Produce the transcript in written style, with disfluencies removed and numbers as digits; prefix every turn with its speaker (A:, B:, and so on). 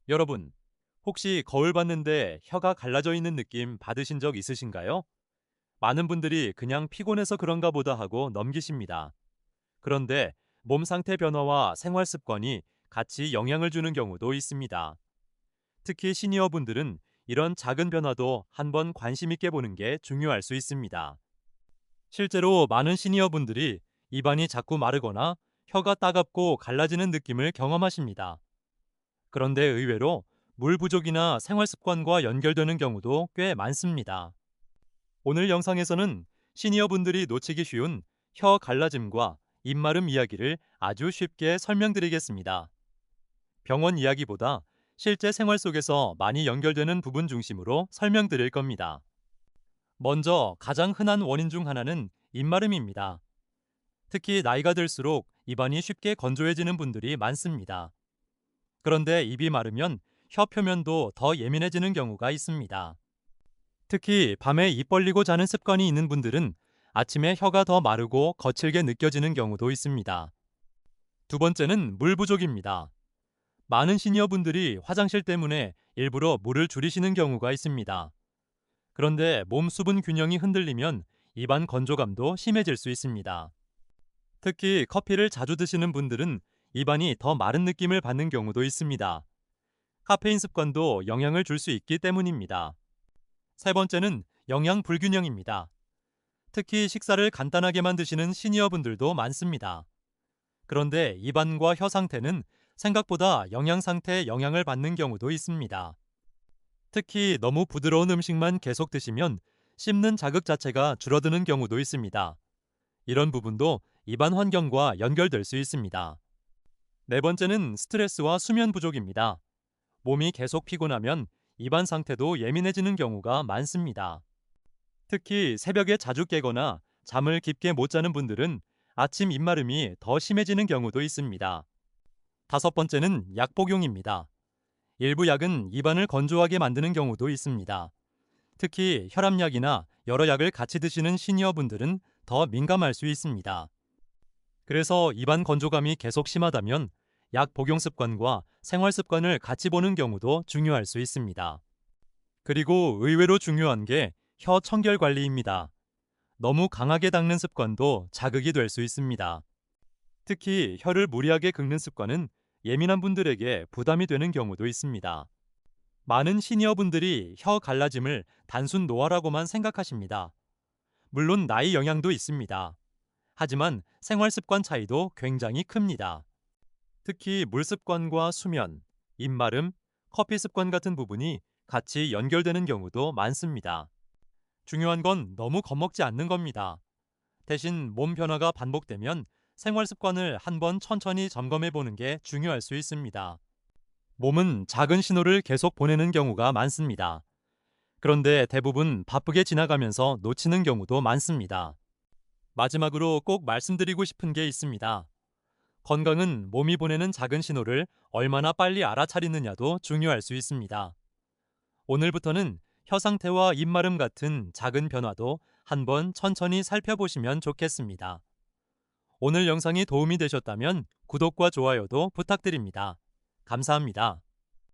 A: 여러분, 혹시 거울 봤는데 혀가 갈라져 있는 느낌 받으신 적 있으신가요? 많은 분들이 그냥 피곤해서 그런가 보다 하고 넘기십니다. 그런데 몸 상태 변화와 생활 습관이 같이 영향을 주는 경우도 있습니다. 특히 시니어분들은 이런 작은 변화도 한번 관심 있게 보는 게 중요할 수 있습니다. 실제로 많은 시니어분들이 입안이 자꾸 마르거나 혀가 따갑고 갈라지는 느낌을 경험하십니다. 그런데 의외로 물 부족이나 생활 습관과 연결되는 경우도 꽤 많습니다. 오늘 영상에서는 시니어분들이 놓치기 쉬운 혀 갈라짐과 입마름 이야기를 아주 쉽게 설명드리겠습니다. 병원 이야기보다 실제 생활 속에서 많이 연결되는 부분 중심으로 설명드릴 겁니다. 먼저 가장 흔한 원인 중 하나는 입마름입니다. 특히 나이가 들수록 입안이 쉽게 건조해지는 분들이 많습니다. 그런데 입이 마르면 혀 표면도 더 예민해지는 경우가 있습니다. 특히 밤에 입 벌리고 자는 습관이 있는 분들은 아침에 혀가 더 마르고 거칠게 느껴지는 경우도 있습니다. 두 번째는 물 부족입니다. 많은 시니어분들이 화장실 때문에 일부러 물을 줄이시는 경우가 있습니다. 그런데 몸 수분 균형이 흔들리면 입안 건조감도 심해질 수 있습니다. 특히 커피를 자주 드시는 분들은 입안이 더 마른 느낌을 받는 경우도 있습니다. 카페인 습관도 영향을 줄 수 있기 때문입니다. 세 번째는 영양 불균형입니다. 특히 식사를 간단하게만 드시는 시니어분들도 많습니다. 그런데 입안과 혀 상태는 생각보다 영양 상태에 영향을 받는 경우도 있습니다. 특히 너무 부드러운 음식만 계속 드시면 씹는 자극 자체가 줄어드는 경우도 있습니다. 이런 부분도 입안 환경과 연결될 수 있습니다. 네 번째는 스트레스와 수면 부족입니다. 몸이 계속 피곤하면 입안 상태도 예민해지는 경우가 많습니다. 특히 새벽에 자주 깨거나 잠을 깊게 못 자는 분들은 아침 입마름이 더 심해지는 경우도 있습니다. 다섯 번째는 약 복용입니다. 일부 약은 입안을 건조하게 만드는 경우도 있습니다. 특히 혈압약이나 여러 약을 같이 드시는 시니어분들은 더 민감할 수 있습니다. 그래서 입안 건조감이 계속 심하다면 약 복용 습관과 생활 습관을 같이 보는 경우도 중요할 수 있습니다. 그리고 의외로 중요한 게 혀 청결 관리입니다. 너무 강하게 닦는 습관도 자극이 될 수 있습니다. 특히 혀를 무리하게 긁는 습관은 예민한 분들에게 부담이 되는 경우도 있습니다. 많은 시니어분들이 혀 갈라짐을 단순 노화라고만 생각하십니다. 물론 나이 영향도 있습니다. 하지만 생활 습관 차이도 굉장히 큽니다. 특히 물 습관과 수면, 입마름, 커피 습관 같은 부분이 같이 연결되는 경우도 많습니다. 중요한 건 너무 겁먹지 않는 겁니다. 대신 몸 변화가 반복되면 생활 습관을 한번 천천히 점검해 보는 게 중요할 수 있습니다. 몸은 작은 신호를 계속 보내는 경우가 많습니다. 그런데 대부분 바쁘게 지나가면서 놓치는 경우도 많습니다. 마지막으로 꼭 말씀드리고 싶은 게 있습니다. 건강은 몸이 보내는 작은 신호를 얼마나 빨리 알아차리느냐도 중요할 수 있습니다. 오늘부터는 혀 상태와 입마름 같은 작은 변화도 한번 천천히 살펴보시면 좋겠습니다. 오늘 영상이 도움이 되셨다면 구독과 좋아요도 부탁드립니다. 감사합니다.